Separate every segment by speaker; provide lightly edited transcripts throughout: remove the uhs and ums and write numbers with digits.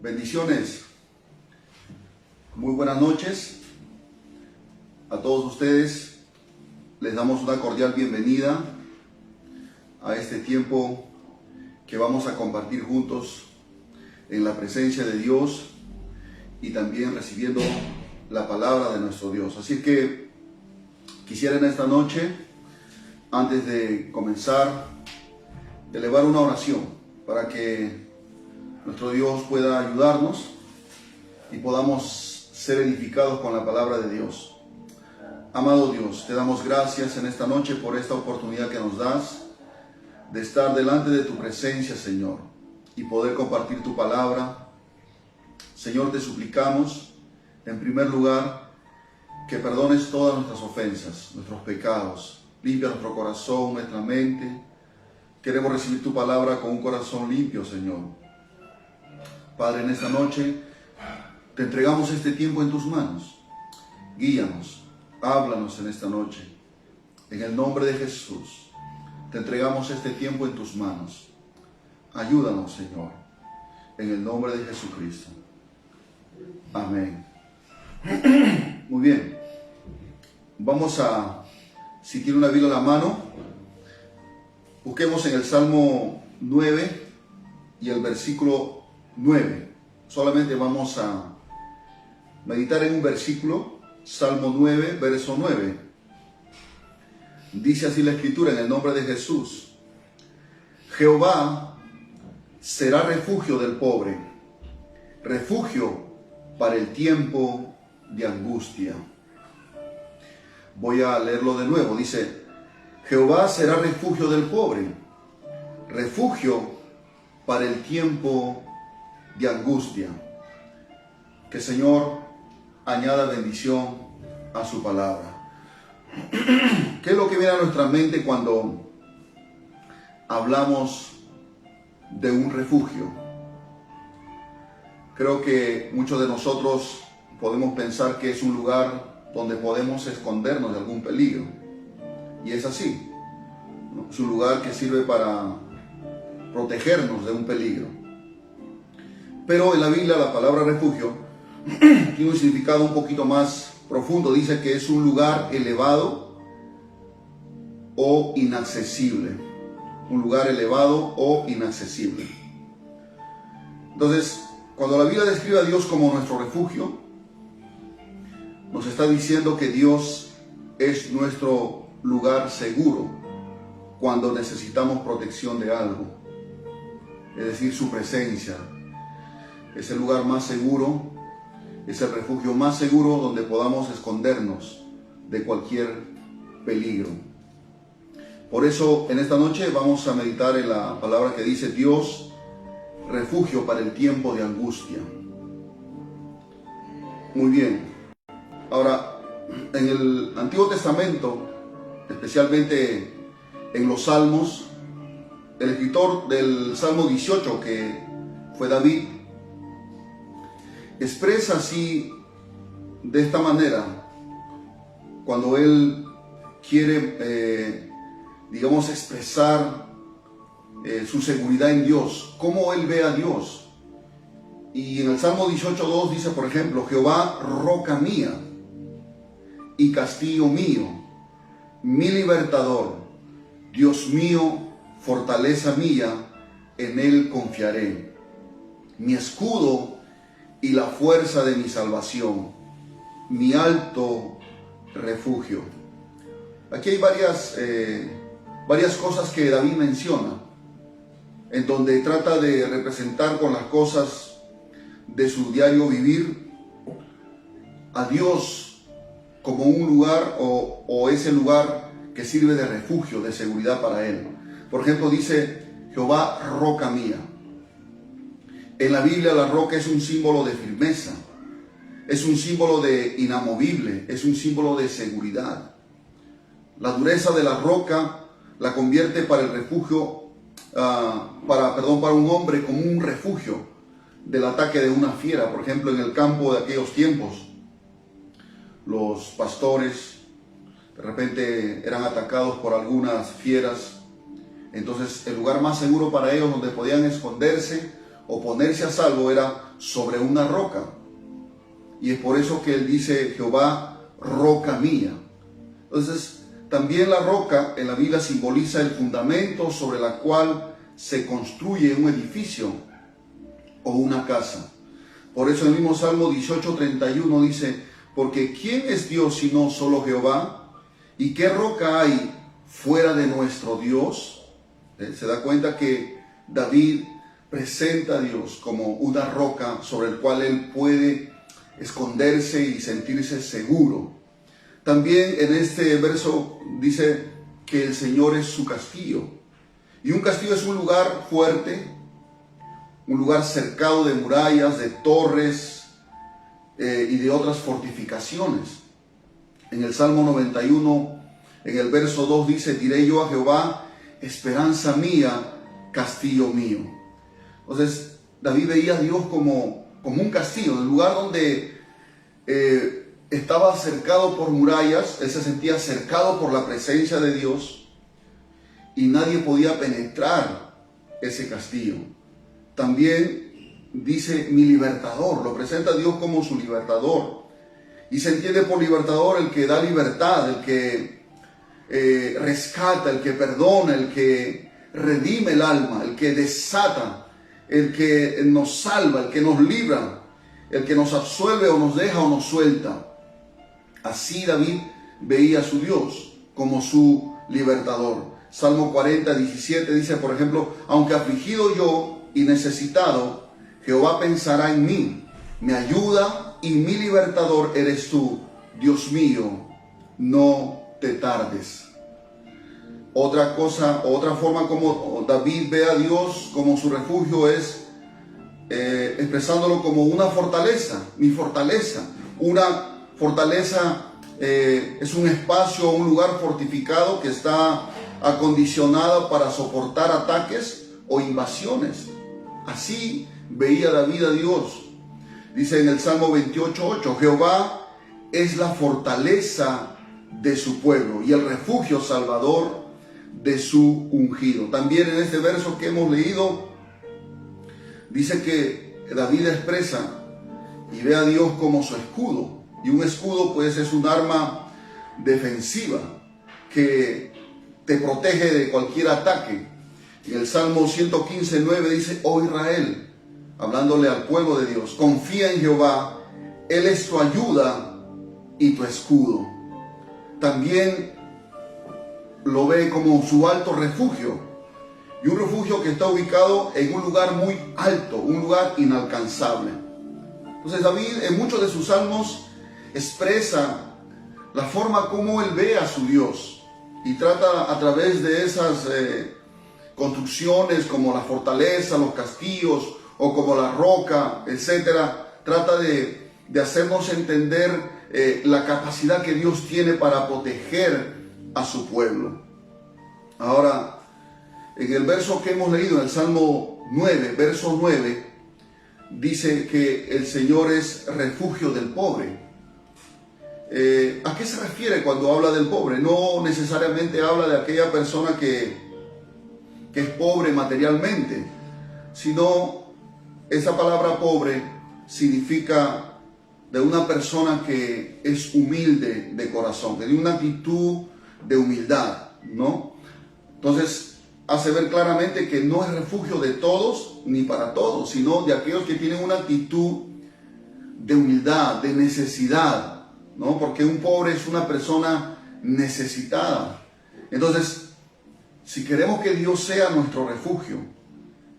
Speaker 1: Bendiciones, muy buenas noches a todos ustedes. Les damos una cordial bienvenida a este tiempo que vamos a compartir juntos en la presencia de Dios y también recibiendo la palabra de nuestro Dios. Así que quisiera en esta noche, antes de comenzar, elevar una oración para que nuestro Dios pueda ayudarnos y podamos ser edificados con la palabra de Dios. Amado Dios, te damos gracias en esta noche por esta oportunidad que nos das de estar delante de tu presencia, Señor, y poder compartir tu palabra. Señor, te suplicamos, en primer lugar, que perdones todas nuestras ofensas, nuestros pecados. Limpia nuestro corazón, nuestra mente. Queremos recibir tu palabra con un corazón limpio, Señor. Padre, en esta noche te entregamos este tiempo en tus manos. Guíanos, háblanos en esta noche. En el nombre de Jesús, te entregamos este tiempo en tus manos. Ayúdanos, Señor, en el nombre de Jesucristo. Amén. Muy bien. Vamos a, si tiene una Biblia a la mano, busquemos en el Salmo 9 y el versículo 9. Solamente vamos a meditar en un versículo, Salmo 9, verso 9. Dice así la Escritura, en el nombre de Jesús: Jehová será refugio del pobre, refugio para el tiempo de angustia. Voy a leerlo de nuevo. Dice: Jehová será refugio del pobre, refugio para el tiempo de angustia. Que el Señor añada bendición a su palabra. ¿Qué es lo que viene a nuestra mente cuando hablamos de un refugio? Creo que muchos de nosotros podemos pensar que es un lugar donde podemos escondernos de algún peligro. Y es así. Es un lugar que sirve para protegernos de un peligro. Pero en la Biblia la palabra refugio tiene un significado un poquito más profundo. Dice que es un lugar elevado o inaccesible. Un lugar elevado o inaccesible. Entonces, cuando la Biblia describe a Dios como nuestro refugio, nos está diciendo que Dios es nuestro lugar seguro cuando necesitamos protección de algo. Es decir, su presencia. Es el lugar más seguro, es el refugio más seguro donde podamos escondernos de cualquier peligro. Por eso, en esta noche vamos a meditar en la palabra que dice: Dios, refugio para el tiempo de angustia. Muy bien. Ahora, en el Antiguo Testamento, especialmente en los Salmos, el escritor del Salmo 18, que fue David, expresa así, de esta manera, cuando él quiere, expresar su seguridad en Dios, cómo él ve a Dios. Y en el Salmo 18:2 dice, por ejemplo: Jehová, roca mía y castillo mío, mi libertador, Dios mío, fortaleza mía, en él confiaré, mi escudo y la fuerza de mi salvación, mi alto refugio. Aquí hay varias cosas que David menciona, en donde trata de representar con las cosas de su diario vivir a Dios como un lugar o ese lugar que sirve de refugio, de seguridad para él. Por ejemplo, dice: Jehová, roca mía. En la Biblia la roca es un símbolo de firmeza, es un símbolo de inamovible, es un símbolo de seguridad. La dureza de la roca la convierte para el refugio, para un hombre como un refugio del ataque de una fiera. Por ejemplo, en el campo de aquellos tiempos, los pastores de repente eran atacados por algunas fieras. Entonces el lugar más seguro para ellos, donde podían esconderse o ponerse a salvo era sobre una roca. Y es por eso que él dice, Jehová, roca mía. Entonces, también la roca en la Biblia simboliza el fundamento sobre la cual se construye un edificio o una casa. Por eso el mismo Salmo 18:31 dice, porque ¿quién es Dios sino solo Jehová? ¿Y qué roca hay fuera de nuestro Dios? Se da cuenta que David presenta a Dios como una roca sobre el cual él puede esconderse y sentirse seguro. También en este verso dice que el Señor es su castillo. Y un castillo es un lugar fuerte, un lugar cercado de murallas, de torres y de otras fortificaciones. En el Salmo 91, en el verso 2 dice, diré yo a Jehová, esperanza mía, castillo mío. Entonces, David veía a Dios como un castillo, el lugar donde estaba cercado por murallas, él se sentía cercado por la presencia de Dios y nadie podía penetrar ese castillo. También dice mi libertador, lo presenta a Dios como su libertador. Y se entiende por libertador el que da libertad, el que rescata, el que perdona, el que redime el alma, el que desata, el que nos salva, el que nos libra, el que nos absuelve o nos deja o nos suelta. Así David veía a su Dios como su libertador. Salmo 40:17 dice, por ejemplo, aunque afligido yo y necesitado, Jehová pensará en mí, me ayuda y mi libertador eres tú, Dios mío, no te tardes. Otra forma como David ve a Dios como su refugio es expresándolo como una fortaleza, mi fortaleza. Una fortaleza es un espacio, un lugar fortificado que está acondicionado para soportar ataques o invasiones. Así veía David a Dios. Dice en el Salmo 28:8, Jehová es la fortaleza de su pueblo y el refugio salvador de su ungido. También en este verso que hemos leído, dice que David expresa y ve a Dios como su escudo. Y un escudo pues es un arma defensiva que te protege de cualquier ataque. Y el Salmo 115:9 dice, oh Israel, hablándole al pueblo de Dios, confía en Jehová, Él es tu ayuda y tu escudo. También lo ve como su alto refugio, y un refugio que está ubicado en un lugar muy alto, un lugar inalcanzable. Entonces David en muchos de sus salmos expresa la forma como él ve a su Dios y trata a través de esas construcciones como la fortaleza, los castillos o como la roca, etcétera, trata de hacernos entender la capacidad que Dios tiene para proteger a su pueblo. Ahora, en el verso que hemos leído, en el Salmo 9, verso 9, dice que el Señor es refugio del pobre. ¿A qué se refiere cuando habla del pobre? No necesariamente habla de aquella persona que es pobre materialmente, sino esa palabra pobre significa de una persona que es humilde de corazón, que tiene una actitud de humildad, ¿no? Entonces hace ver claramente que no es refugio de todos ni para todos, sino de aquellos que tienen una actitud de humildad, de necesidad, ¿no? Porque un pobre es una persona necesitada. Entonces, si queremos que Dios sea nuestro refugio,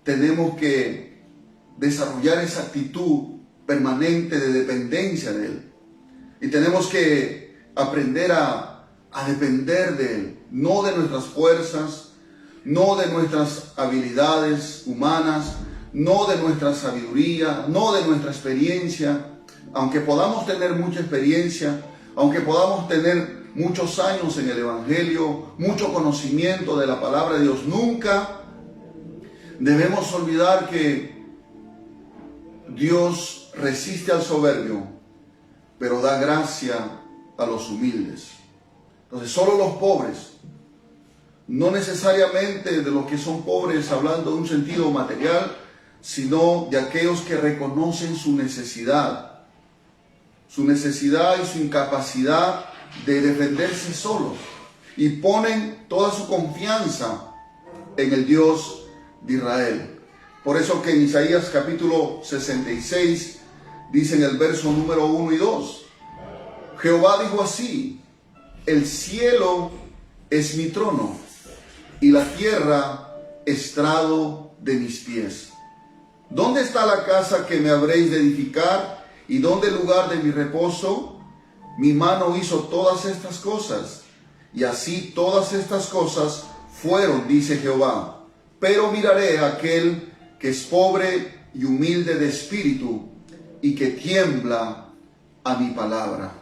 Speaker 1: tenemos que desarrollar esa actitud permanente de dependencia de Él. Y tenemos que aprender a depender de Él, no de nuestras fuerzas, no de nuestras habilidades humanas, no de nuestra sabiduría, no de nuestra experiencia. Aunque podamos tener mucha experiencia, aunque podamos tener muchos años en el Evangelio, mucho conocimiento de la palabra de Dios, nunca debemos olvidar que Dios resiste al soberbio, pero da gracia a los humildes. Entonces, solo los pobres, no necesariamente de los que son pobres hablando de un sentido material, sino de aquellos que reconocen su necesidad y su incapacidad de defenderse solos, y ponen toda su confianza en el Dios de Israel. Por eso que en Isaías capítulo 66 dice en el verso número 1 y 2, Jehová dijo así: el cielo es mi trono y la tierra estrado de mis pies. ¿Dónde está la casa que me habréis de edificar? ¿Y dónde el lugar de mi reposo? Mi mano hizo todas estas cosas, y así todas estas cosas fueron, dice Jehová. Pero miraré a aquel que es pobre y humilde de espíritu, y que tiembla a mi palabra.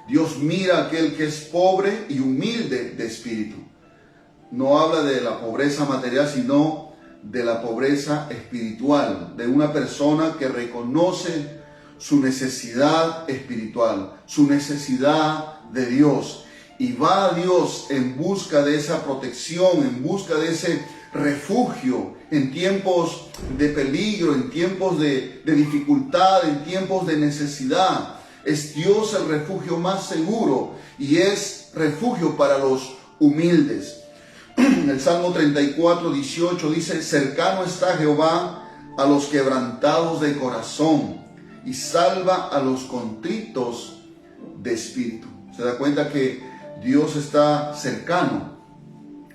Speaker 1: Dios mira a aquel que es pobre y humilde de espíritu. No habla de la pobreza material, sino de la pobreza espiritual, de una persona que reconoce su necesidad espiritual, su necesidad de Dios, y va a Dios en busca de esa protección, en busca de ese refugio en tiempos de peligro, en tiempos de dificultad, en tiempos de necesidad. Es Dios el refugio más seguro y es refugio para los humildes. El Salmo 34, 18 dice: cercano está Jehová a los quebrantados de corazón y salva a los contritos de espíritu. Se da cuenta que Dios está cercano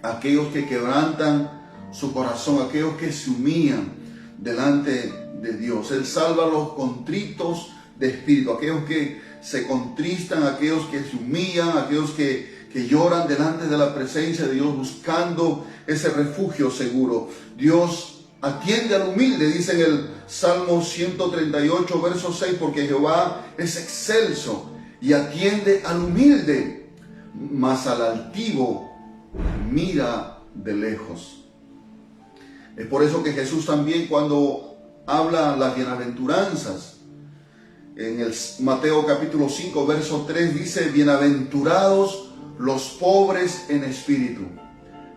Speaker 1: a aquellos que quebrantan su corazón, a aquellos que se humillan delante de Dios. Él salva a los contritos de espíritu, aquellos que se contristan, aquellos que se humillan, aquellos que lloran delante de la presencia de Dios, buscando ese refugio seguro. Dios atiende al humilde, dice en el Salmo 138, verso 6, porque Jehová es excelso y atiende al humilde, mas al altivo mira de lejos. Es por eso que Jesús también, cuando habla las bienaventuranzas, en el Mateo capítulo 5, verso 3, dice: bienaventurados los pobres en espíritu,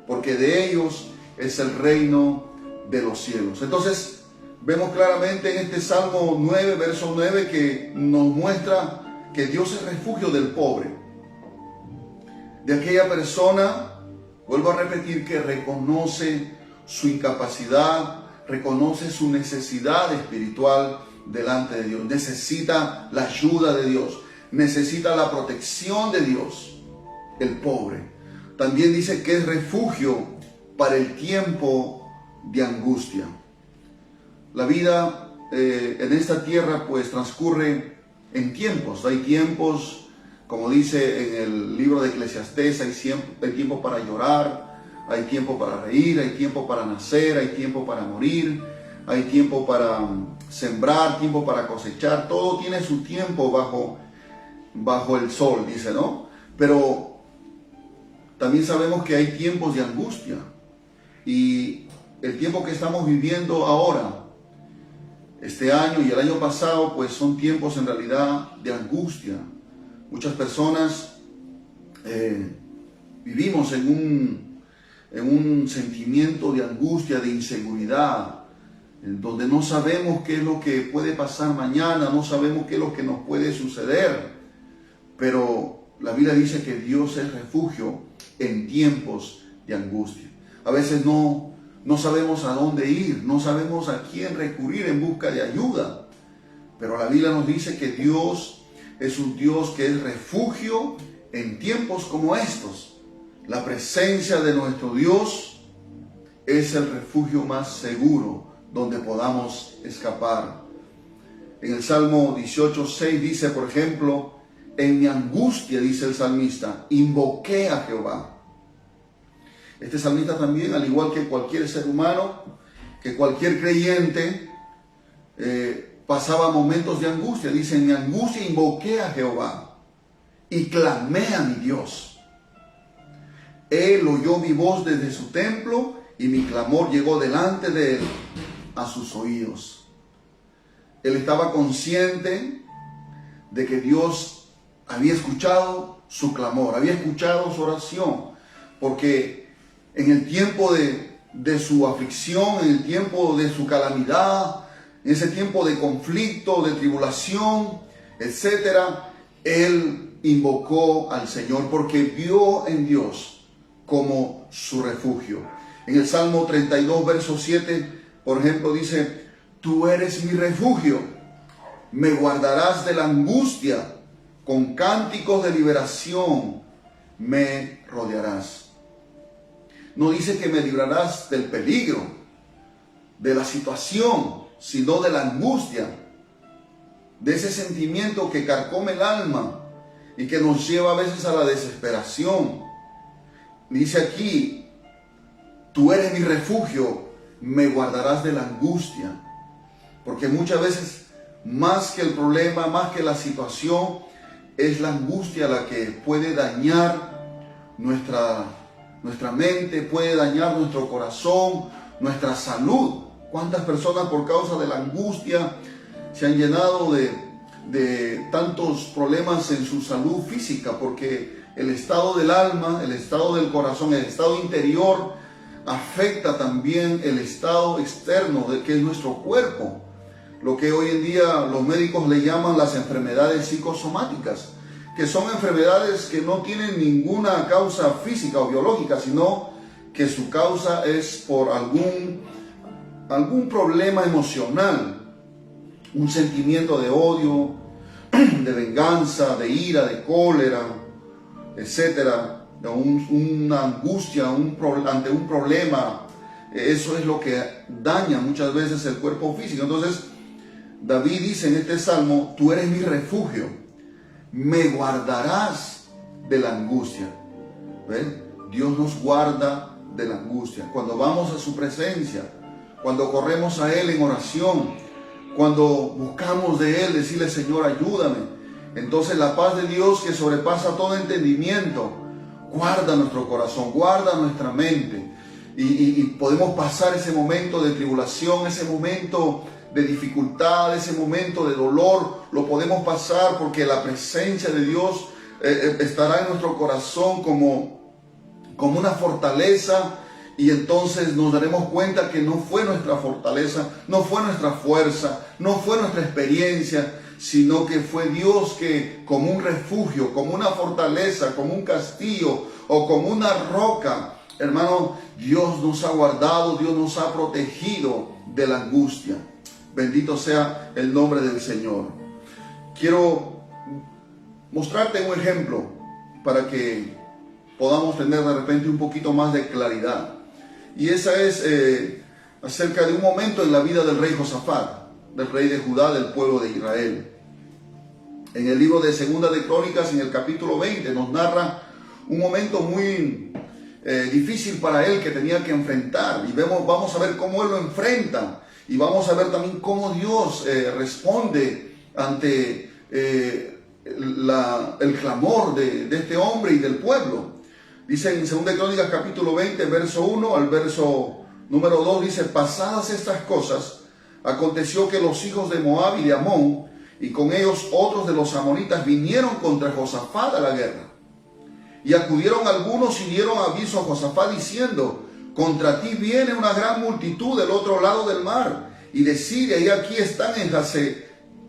Speaker 1: porque de ellos es el reino de los cielos. Entonces, vemos claramente en este Salmo 9, verso 9, que nos muestra que Dios es refugio del pobre, de aquella persona, vuelvo a repetir, que reconoce su incapacidad, reconoce su necesidad espiritual delante de Dios, necesita la ayuda de Dios, necesita la protección de Dios. El pobre también dice que es refugio para el tiempo de angustia. La vida en esta tierra pues transcurre en tiempos. Hay tiempos, como dice en el libro de Eclesiastés, hay tiempo para llorar, hay tiempo para reír, hay tiempo para nacer, hay tiempo para morir, hay tiempo para sembrar, tiempo para cosechar. Todo tiene su tiempo bajo el sol, dice, ¿no? Pero también sabemos que hay tiempos de angustia, y el tiempo que estamos viviendo ahora, este año y el año pasado, pues son tiempos en realidad de angustia. Muchas personas vivimos en un sentimiento de angustia, de inseguridad, en donde no sabemos qué es lo que puede pasar mañana, no sabemos qué es lo que nos puede suceder, pero la Biblia dice que Dios es refugio en tiempos de angustia. A veces no sabemos a dónde ir, no sabemos a quién recurrir en busca de ayuda, pero la Biblia nos dice que Dios es un Dios que es refugio en tiempos como estos. La presencia de nuestro Dios es el refugio más seguro donde podamos escapar. En el Salmo 18:6 dice, por ejemplo: en mi angustia, dice el salmista, invoqué a Jehová. Este salmista también, al igual que cualquier ser humano, que cualquier creyente, pasaba momentos de angustia. Dice: en mi angustia invoqué a Jehová y clamé a mi Dios. Él oyó mi voz desde su templo y mi clamor llegó delante de él a sus oídos. Él estaba consciente de que Dios había escuchado su clamor, había escuchado su oración, porque en el tiempo de de su aflicción, en el tiempo de su calamidad, en ese tiempo de conflicto, de tribulación, etcétera, él invocó al Señor porque vio en Dios como su refugio. En el Salmo 32, verso 7, por ejemplo, dice: tú eres mi refugio, me guardarás de la angustia, con cánticos de liberación me rodearás. No dice que me librarás del peligro, de la situación, sino de la angustia, de ese sentimiento que carcome el alma y que nos lleva a veces a la desesperación. Dice aquí: tú eres mi refugio, me guardarás de la angustia. Porque muchas veces, más que el problema, más que la situación, es la angustia la que puede dañar nuestra mente, puede dañar nuestro corazón, nuestra salud. ¿Cuántas personas por causa de la angustia se han llenado de tantos problemas en su salud física? Porque el estado del alma, el estado del corazón, el estado interior afecta también el estado externo, que es nuestro cuerpo. Lo que hoy en día los médicos le llaman las enfermedades psicosomáticas, que son enfermedades que no tienen ninguna causa física o biológica, sino que su causa es por algún problema emocional, un sentimiento de odio, de venganza, de ira, de cólera, etcétera, una angustia ante un problema. Eso es lo que daña muchas veces el cuerpo físico. Entonces, David dice en este salmo: tú eres mi refugio, me guardarás de la angustia. ¿Ven? Dios nos guarda de la angustia. Cuando vamos a su presencia, cuando corremos a Él en oración, cuando buscamos de Él, decirle: Señor, ayúdame. Entonces la paz de Dios, que sobrepasa todo entendimiento, guarda nuestro corazón, guarda nuestra mente. Y podemos pasar ese momento de tribulación, ese momento de dificultad, ese momento de dolor, lo podemos pasar porque la presencia de Dios estará en nuestro corazón como una fortaleza, y entonces nos daremos cuenta que no fue nuestra fortaleza, no fue nuestra fuerza, no fue nuestra experiencia, sino que fue Dios que, como un refugio, como una fortaleza, como un castillo o como una roca, hermano, Dios nos ha guardado, Dios nos ha protegido de la angustia. Bendito sea el nombre del Señor. Quiero mostrarte un ejemplo para que podamos tener de repente un poquito más de claridad. Y esa es acerca de un momento en la vida del rey Josafat, del rey de Judá, del pueblo de Israel. En el libro de Segunda de Crónicas, en el capítulo 20, nos narra un momento muy difícil para él que tenía que enfrentar. Y vamos a ver cómo él lo enfrenta. Y vamos a ver también cómo Dios responde ante el clamor de este hombre y del pueblo. Dice en 2 Crónicas capítulo 20, verso 1 al verso número 2, dice: pasadas estas cosas, aconteció que los hijos de Moab y de Amón, y con ellos otros de los amonitas, vinieron contra Josafat a la guerra. Y acudieron algunos y dieron aviso a Josafat diciendo: contra ti viene una gran multitud del otro lado del mar y de Siria, y aquí están en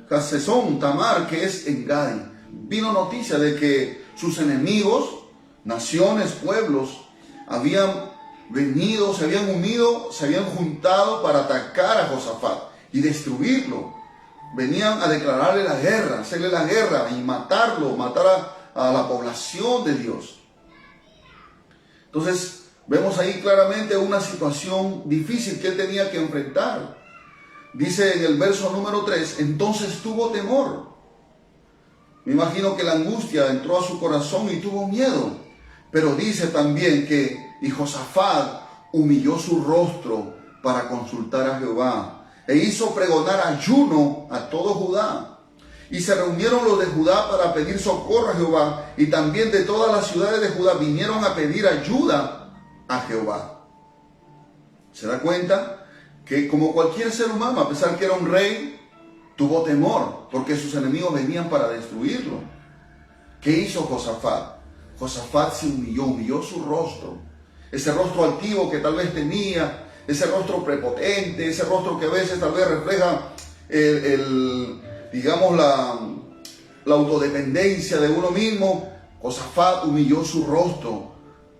Speaker 1: Hasezón Tamar, que es en Gadi. Vino noticia de que sus enemigos, naciones, pueblos, habían venido, se habían unido, se habían juntado para atacar a Josafat y destruirlo. Venían a declararle la guerra, hacerle la guerra y matarlo, matar a la población de Dios. Entonces, vemos ahí claramente una situación difícil que él tenía que enfrentar. Dice en el verso número 3, entonces tuvo temor. Me imagino que la angustia entró a su corazón y tuvo miedo. Pero dice también que y Josafat humilló su rostro para consultar a Jehová e hizo pregonar ayuno a todo Judá. Y se reunieron los de Judá para pedir socorro a Jehová, y también de todas las ciudades de Judá vinieron a pedir ayuda a Jehová. ¿Se da cuenta? Que como cualquier ser humano, a pesar que era un rey, tuvo temor, porque sus enemigos venían para destruirlo. ¿Qué hizo Josafat? Josafat se humilló su rostro. ese rostro altivo que tal vez tenía, ese rostro prepotente, ese rostro que a veces tal vez refleja digamos la autodependencia de uno mismo. Josafat humilló su rostro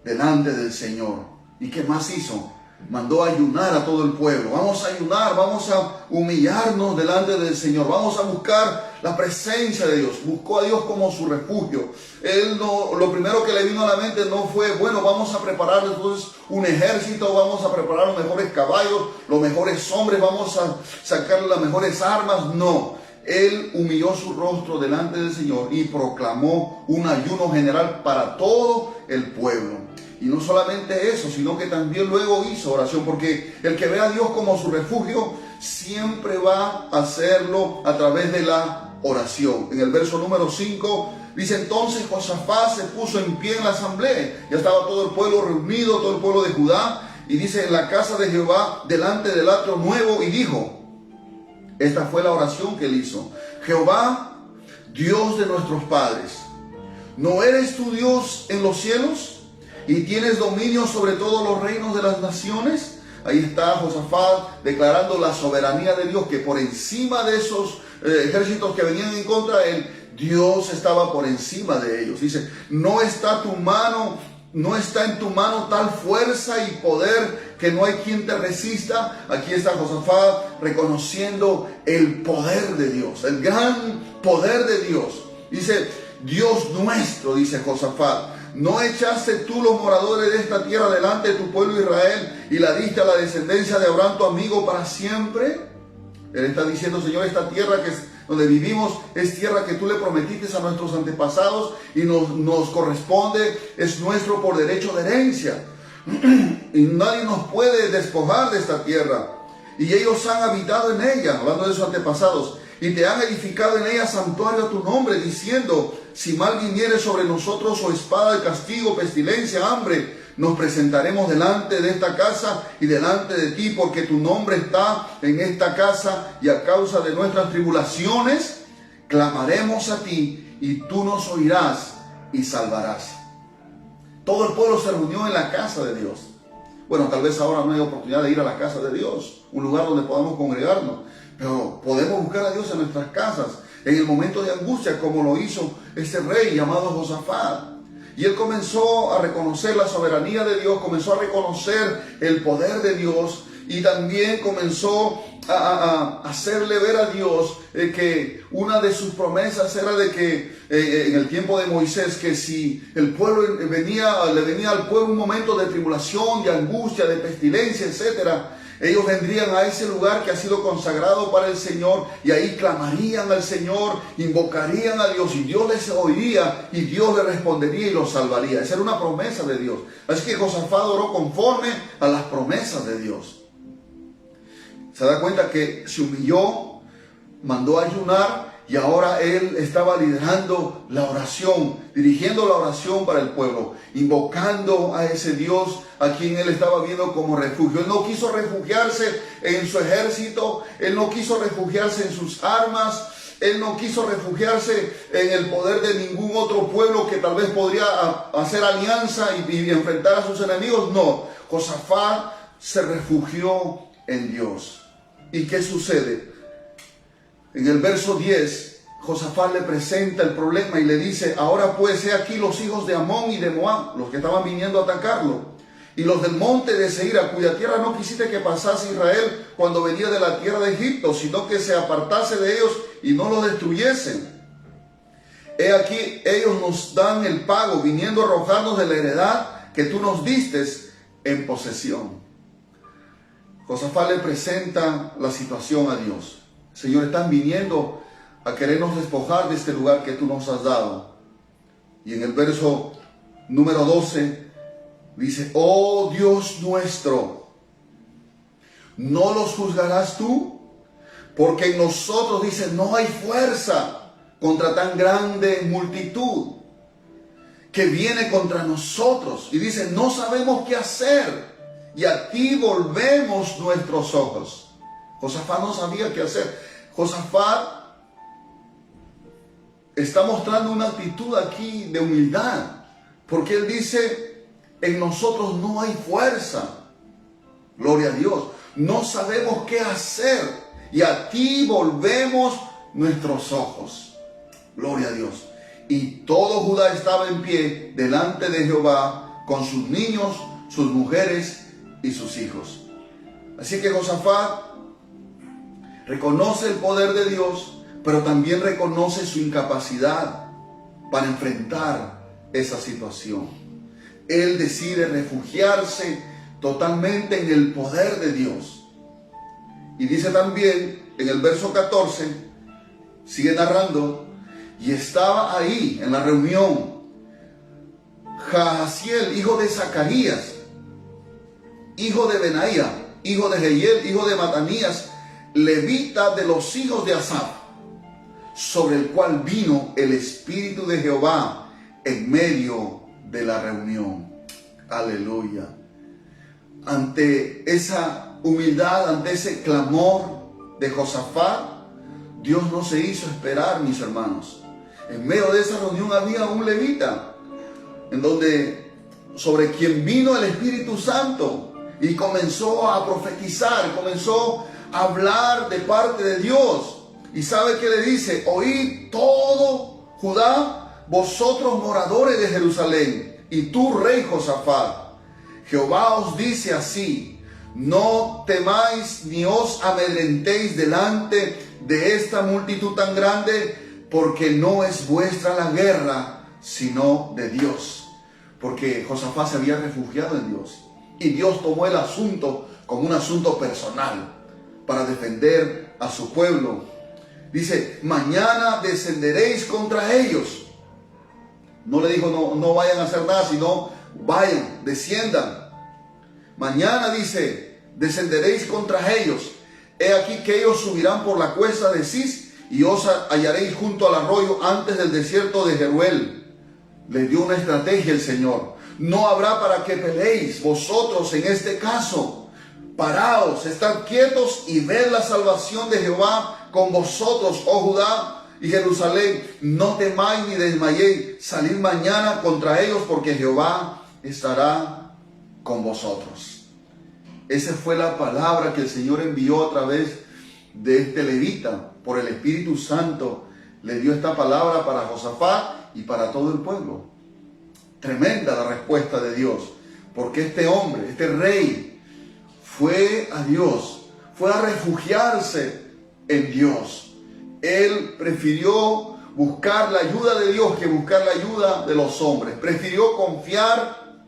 Speaker 1: delante del Señor. ¿Y qué más hizo? Mandó a ayunar a todo el pueblo. Vamos a ayunar, vamos a humillarnos delante del Señor, vamos a buscar la presencia de Dios. Buscó a Dios como su refugio. Lo primero que le vino a la mente no fue, bueno, vamos a preparar entonces un ejército, vamos a preparar los mejores caballos, los mejores hombres, vamos a sacar las mejores armas. No, él humilló su rostro delante del Señor y proclamó un ayuno general para todo el pueblo. Y no solamente eso, sino que también luego hizo oración, porque el que ve a Dios como su refugio siempre va a hacerlo a través de la oración. En el verso número 5 dice: entonces Josafat se puso en pie en la asamblea. Ya estaba todo el pueblo reunido, todo el pueblo de Judá, y dice: en la casa de Jehová, delante del atrio nuevo, y dijo, esta fue la oración que él hizo: Jehová, Dios de nuestros padres, ¿no eres tu Dios en los cielos? ¿Y tienes dominio sobre todos los reinos de las naciones? Ahí está Josafat declarando la soberanía de Dios, que por encima de esos ejércitos que venían en contra de él, Dios estaba por encima de ellos. Dice: no está en tu mano tal fuerza y poder que no hay quien te resista. Aquí está Josafat reconociendo el poder de Dios, el gran poder de Dios. Dice: Dios nuestro, dice Josafat, ¿no echaste tú los moradores de esta tierra delante de tu pueblo Israel y la diste a la descendencia de Abraham tu amigo para siempre? Él está diciendo: Señor, esta tierra que es donde vivimos es tierra que tú le prometiste a nuestros antepasados y nos corresponde, es nuestro por derecho de herencia. Y nadie nos puede despojar de esta tierra. Y ellos han habitado en ella, hablando de sus antepasados, y te han edificado en ella santuario a tu nombre, diciendo: si mal viniere sobre nosotros o espada de castigo, pestilencia, hambre, nos presentaremos delante de esta casa y delante de ti, porque tu nombre está en esta casa, y a causa de nuestras tribulaciones clamaremos a ti, y tú nos oirás y salvarás. Todo el pueblo se reunió en la casa de Dios. Bueno, tal vez ahora no hay oportunidad de ir a la casa de Dios, un lugar donde podamos congregarnos, pero podemos buscar a Dios en nuestras casas, en el momento de angustia, como lo hizo este rey llamado Josafat. Y él comenzó a reconocer la soberanía de Dios, comenzó a reconocer el poder de Dios, y también comenzó a hacerle ver a Dios que una de sus promesas era de que en el tiempo de Moisés, que si el pueblo le venía al pueblo un momento de tribulación, de angustia, de pestilencia, etcétera, ellos vendrían a ese lugar que ha sido consagrado para el Señor, y ahí clamarían al Señor, invocarían a Dios, y Dios les oiría y Dios les respondería y los salvaría. Esa era una promesa de Dios. Así que Josafat oró conforme a las promesas de Dios. Se da cuenta que se humilló, mandó a ayunar, y ahora él estaba liderando la oración, dirigiendo la oración para el pueblo, invocando a ese Dios a quien él estaba viendo como refugio. Él no quiso refugiarse en su ejército, él no quiso refugiarse en sus armas, él no quiso refugiarse en el poder de ningún otro pueblo que tal vez podría hacer alianza y enfrentar a sus enemigos. No, Josafat se refugió en Dios. ¿Y qué sucede? En el verso 10, Josafat le presenta el problema y le dice: ahora pues, he aquí los hijos de Amón y de Moab, los que estaban viniendo a atacarlo, y los del monte de Seir, a cuya tierra no quisiste que pasase Israel cuando venía de la tierra de Egipto, sino que se apartase de ellos y no los destruyesen. He aquí, ellos nos dan el pago, viniendo a arrojarnos de la heredad que tú nos distes en posesión. Josafat le presenta la situación a Dios. Señor, están viniendo a querernos despojar de este lugar que tú nos has dado. Y en el verso número 12 dice: oh Dios nuestro, ¿no los juzgarás tú? Porque en nosotros, dice, no hay fuerza contra tan grande multitud que viene contra nosotros. Y dice: no sabemos qué hacer, y a ti volvemos nuestros ojos. Josafat no sabía qué hacer. Josafat está mostrando una actitud aquí de humildad, porque él dice: En nosotros no hay fuerza. Gloria a Dios. No sabemos qué hacer. Y a ti volvemos nuestros ojos. Gloria a Dios. Y todo Judá estaba en pie delante de Jehová con sus niños, sus mujeres y sus hijos. Así que Josafat reconoce el poder de Dios, pero también reconoce su incapacidad para enfrentar esa situación. Él decide refugiarse totalmente en el poder de Dios. Y dice también en el verso 14, sigue narrando, y estaba ahí en la reunión Jahaziel, hijo de Zacarías, hijo de Benaía, hijo de Jehiel, hijo de Matanías, levita de los hijos de Asaf, sobre el cual vino el Espíritu de Jehová en medio de la reunión. Aleluya. Ante esa humildad, ante ese clamor de Josafat, Dios no se hizo esperar, mis hermanos. En medio de esa reunión había un levita, en donde sobre quien vino el Espíritu Santo y comenzó a profetizar, comenzó a hablar de parte de Dios. Y sabe que le dice: oíd todo Judá, vosotros moradores de Jerusalén, y tú, rey Josafat, Jehová os dice así: no temáis ni os amedrentéis delante de esta multitud tan grande, porque no es vuestra la guerra, sino de Dios. Porque Josafat se había refugiado en Dios, y Dios tomó el asunto como un asunto personal para defender a su pueblo. Dice: mañana descenderéis contra ellos. No le dijo no vayan a hacer nada, sino vayan, desciendan. Mañana, dice, descenderéis contra ellos. He aquí que ellos subirán por la cuesta de Cis, y os hallaréis junto al arroyo antes del desierto de Jeruel. Le dio una estrategia el Señor. No habrá para que peleéis vosotros en este caso. Paraos, estad quietos y ved la salvación de Jehová con vosotros, oh Judá y Jerusalén. No temáis ni desmayéis. Salid mañana contra ellos, porque Jehová estará con vosotros. Esa fue la palabra que el Señor envió a través de este levita. Por el Espíritu Santo le dio esta palabra para Josafat y para todo el pueblo. Tremenda la respuesta de Dios, porque este hombre, este rey, fue a Dios, fue a refugiarse en Dios. Él prefirió buscar la ayuda de Dios que buscar la ayuda de los hombres. Prefirió confiar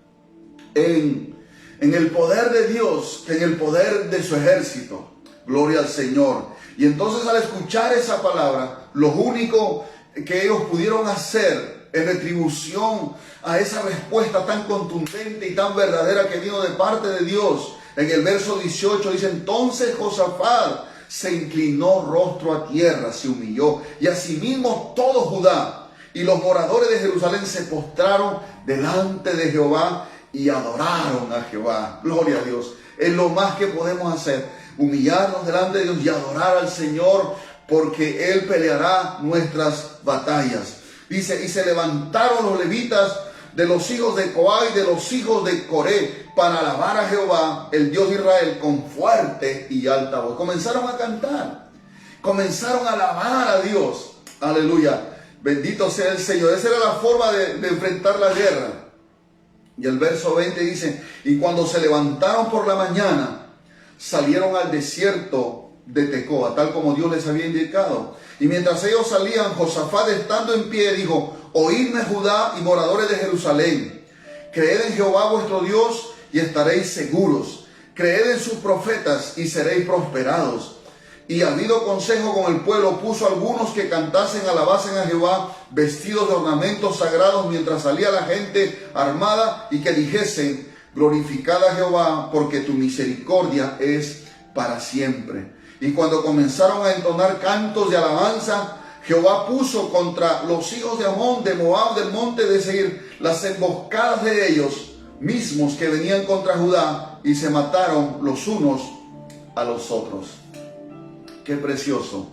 Speaker 1: en el poder de Dios que en el poder de su ejército. Gloria al Señor. Y entonces, al escuchar esa palabra, lo único que ellos pudieron hacer en retribución a esa respuesta tan contundente y tan verdadera que vino de parte de Dios, en el verso 18 dice: entonces Josafat se inclinó rostro a tierra, se humilló, y asimismo todo Judá y los moradores de Jerusalén se postraron delante de Jehová y adoraron a Jehová. Gloria a Dios. Es lo más que podemos hacer: humillarnos delante de Dios y adorar al Señor, porque Él peleará nuestras batallas. Dice: y se levantaron los levitas de los hijos de Coá y de los hijos de Coré para alabar a Jehová, el Dios de Israel, con fuerte y alta voz. Comenzaron a cantar, comenzaron a alabar a Dios. Aleluya, bendito sea el Señor. Esa era la forma de enfrentar la guerra. Y el verso 20 dice: y cuando se levantaron por la mañana, salieron al desierto de Tecoa, tal como Dios les había indicado. Y mientras ellos salían, Josafat, estando en pie, dijo: oídme, Judá y moradores de Jerusalén, creed en Jehová vuestro Dios y estaréis seguros. Creed en sus profetas y seréis prosperados. Y habido consejo con el pueblo, puso algunos que cantasen, alabasen a Jehová, vestidos de ornamentos sagrados, mientras salía la gente armada, y que dijesen: glorificad a Jehová, porque tu misericordia es para siempre. Y cuando comenzaron a entonar cantos de alabanza, Jehová puso contra los hijos de Amón, de Moab, del monte de Seir, las emboscadas de ellos mismos que venían contra Judá, y se mataron los unos a los otros. Qué precioso.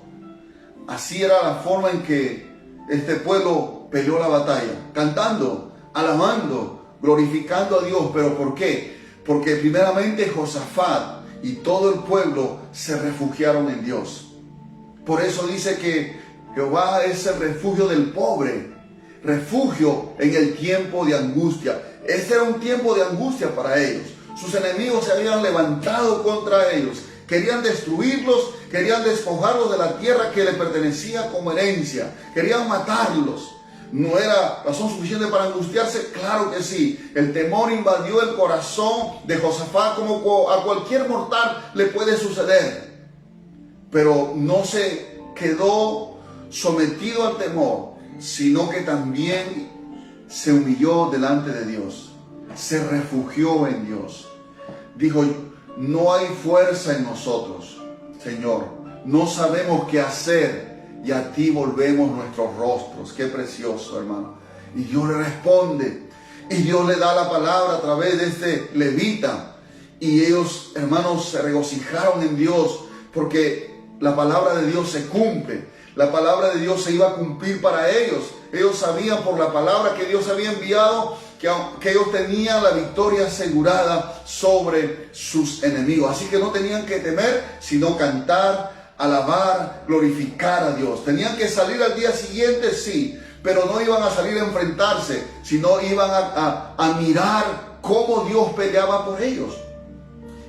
Speaker 1: Así era la forma en que este pueblo peleó la batalla, cantando, alabando, glorificando a Dios. ¿Pero por qué? Porque primeramente Josafat y todo el pueblo se refugiaron en Dios. Por eso dice que Jehová es el refugio del pobre, refugio en el tiempo de angustia. Este era un tiempo de angustia para ellos. Sus enemigos se habían levantado contra ellos. Querían destruirlos, querían despojarlos de la tierra que le pertenecía como herencia. Querían matarlos. ¿No era razón suficiente para angustiarse? Claro que sí. El temor invadió el corazón de Josafat como a cualquier mortal le puede suceder. Pero no se quedó sometido al temor, sino que también se humilló delante de Dios. Se refugió en Dios. Dijo: no hay fuerza en nosotros, Señor. No sabemos qué hacer. Y a ti volvemos nuestros rostros. Qué precioso, hermano. Y Dios le responde. Y Dios le da la palabra a través de este levita. Y ellos, hermanos, se regocijaron en Dios. Porque la palabra de Dios se cumple. La palabra de Dios se iba a cumplir para ellos. Ellos sabían por la palabra que Dios había enviado que ellos tenían la victoria asegurada sobre sus enemigos. Así que no tenían que temer, sino cantar, alabar, glorificar a Dios. Tenían que salir al día siguiente, sí, pero no iban a salir a enfrentarse, sino iban a mirar cómo Dios peleaba por ellos.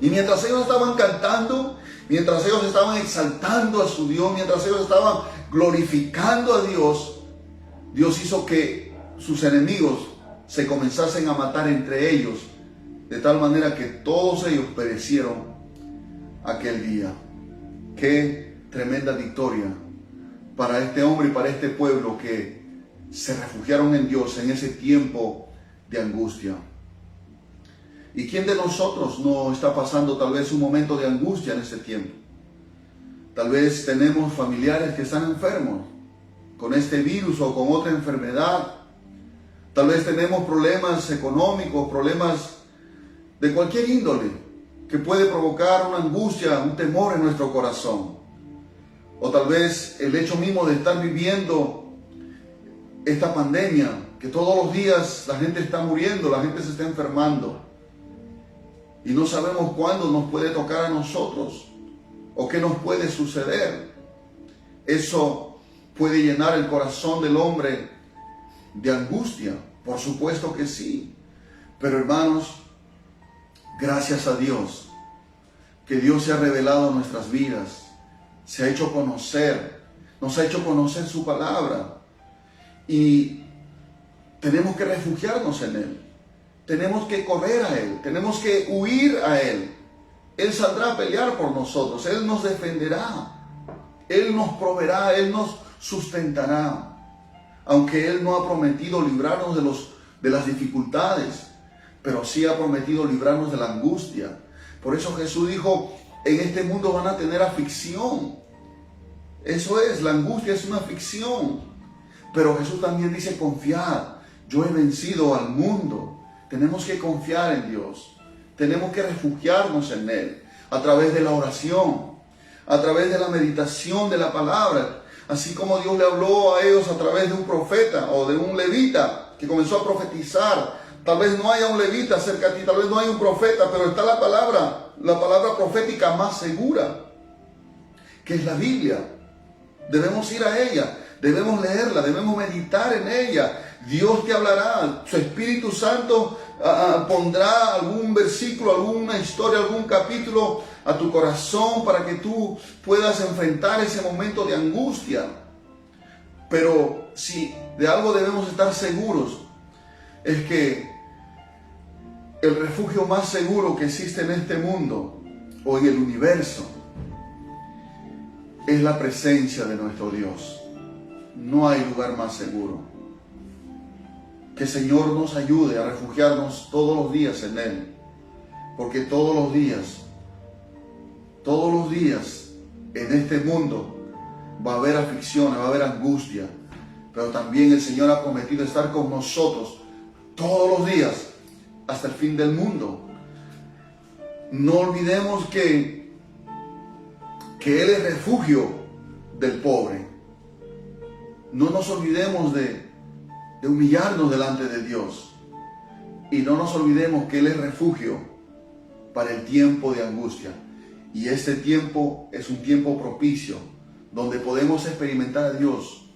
Speaker 1: Y mientras ellos estaban cantando, mientras ellos estaban exaltando a su Dios, mientras ellos estaban glorificando a Dios, Dios hizo que sus enemigos se comenzasen a matar entre ellos, de tal manera que todos ellos perecieron aquel día. Qué tremenda victoria para este hombre y para este pueblo que se refugiaron en Dios en ese tiempo de angustia. ¿Y quién de nosotros no está pasando tal vez un momento de angustia en ese tiempo? Tal vez tenemos familiares que están enfermos con este virus o con otra enfermedad. Tal vez tenemos problemas económicos, problemas de cualquier índole que puede provocar una angustia, un temor en nuestro corazón. O tal vez el hecho mismo de estar viviendo esta pandemia, que todos los días la gente está muriendo, la gente se está enfermando. Y no sabemos cuándo nos puede tocar a nosotros o qué nos puede suceder. Eso puede llenar el corazón del hombre de angustia. Por supuesto que sí. Pero hermanos, gracias a Dios, que Dios se ha revelado en nuestras vidas, se ha hecho conocer, nos ha hecho conocer su palabra. Y tenemos que refugiarnos en Él. Tenemos que correr a Él, tenemos que huir a Él. Él saldrá a pelear por nosotros, Él nos defenderá, Él nos proveerá, Él nos sustentará. Aunque Él no ha prometido librarnos de las dificultades, pero sí ha prometido librarnos de la angustia. Por eso Jesús dijo: en este mundo van a tener aflicción. Eso es, la angustia es una aflicción. Pero Jesús también dice: confiad, yo he vencido al mundo. Tenemos que confiar en Dios. Tenemos que refugiarnos en Él a través de la oración, a través de la meditación de la palabra. Así como Dios le habló a ellos a través de un profeta o de un levita que comenzó a profetizar. Tal vez no haya un levita cerca de ti, tal vez no haya un profeta, pero está la palabra profética más segura, que es la Biblia. Debemos ir a ella, debemos leerla, debemos meditar en ella. Dios te hablará, su Espíritu Santo pondrá algún versículo, alguna historia, algún capítulo a tu corazón para que tú puedas enfrentar ese momento de angustia. Pero si de algo debemos estar seguros, es que el refugio más seguro que existe en este mundo o en el universo es la presencia de nuestro Dios. No hay lugar más seguro. Que el Señor nos ayude a refugiarnos todos los días en Él, porque todos los días en este mundo va a haber aflicciones, va a haber angustia, pero también el Señor ha prometido estar con nosotros todos los días hasta el fin del mundo. No olvidemos que Él es refugio del pobre. No nos olvidemos de humillarnos delante de Dios. Y no nos olvidemos que Él es refugio para el tiempo de angustia. Y este tiempo es un tiempo propicio, donde podemos experimentar a Dios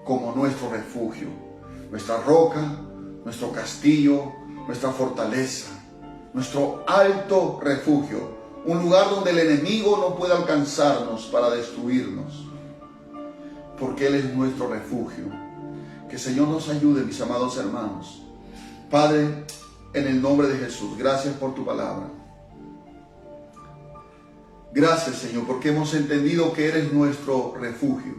Speaker 1: como nuestro refugio, nuestra roca, nuestro castillo, nuestra fortaleza, nuestro alto refugio, un lugar donde el enemigo no puede alcanzarnos para destruirnos, porque Él es nuestro refugio. Que el Señor nos ayude, mis amados hermanos. Padre, en el nombre de Jesús, gracias por tu palabra. Gracias, Señor, porque hemos entendido que eres nuestro refugio.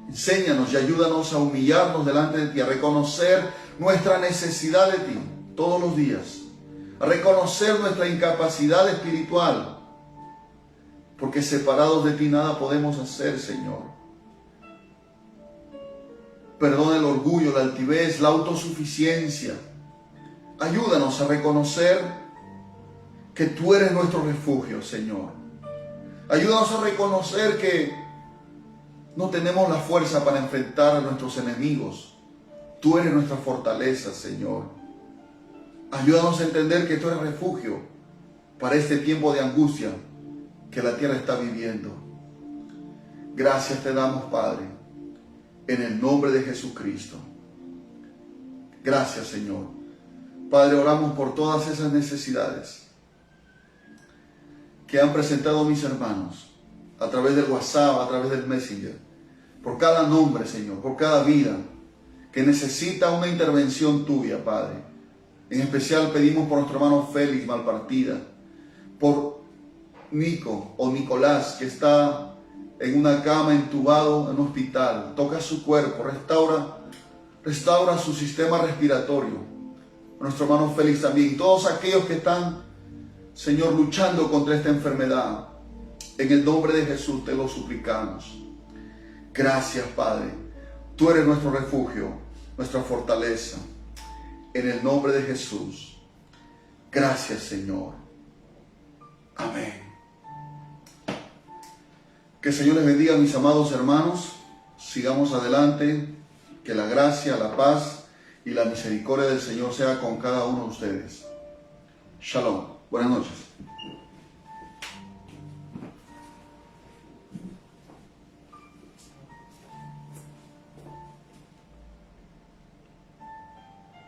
Speaker 1: Enséñanos y ayúdanos a humillarnos delante de ti, a reconocer nuestra necesidad de ti todos los días, a reconocer nuestra incapacidad espiritual, porque separados de ti nada podemos hacer, Señor. Perdona el orgullo, la altivez, la autosuficiencia. Ayúdanos a reconocer que tú eres nuestro refugio, Señor. Ayúdanos a reconocer que no tenemos la fuerza para enfrentar a nuestros enemigos. Tú eres nuestra fortaleza, Señor. Ayúdanos a entender que tú eres refugio para este tiempo de angustia que la tierra está viviendo. Gracias te damos, Padre, en el nombre de Jesucristo. Gracias, Señor. Padre, oramos por todas esas necesidades que han presentado mis hermanos a través del WhatsApp, a través del Messenger, por cada nombre, Señor, por cada vida que necesita una intervención tuya, Padre. En especial pedimos por nuestro hermano Félix Malpartida, por Nico o Nicolás, que está en una cama entubado en un hospital. Toca su cuerpo, restaura su sistema respiratorio. Nuestro hermano Félix también, todos aquellos que están, Señor, luchando contra esta enfermedad, en el nombre de Jesús te lo suplicamos. Gracias, Padre. Tú eres nuestro refugio, nuestra fortaleza. En el nombre de Jesús. Gracias, Señor. Amén. Que el Señor les bendiga, mis amados hermanos. Sigamos adelante. Que la gracia, la paz y la misericordia del Señor sea con cada uno de ustedes. Shalom. Buenas noches.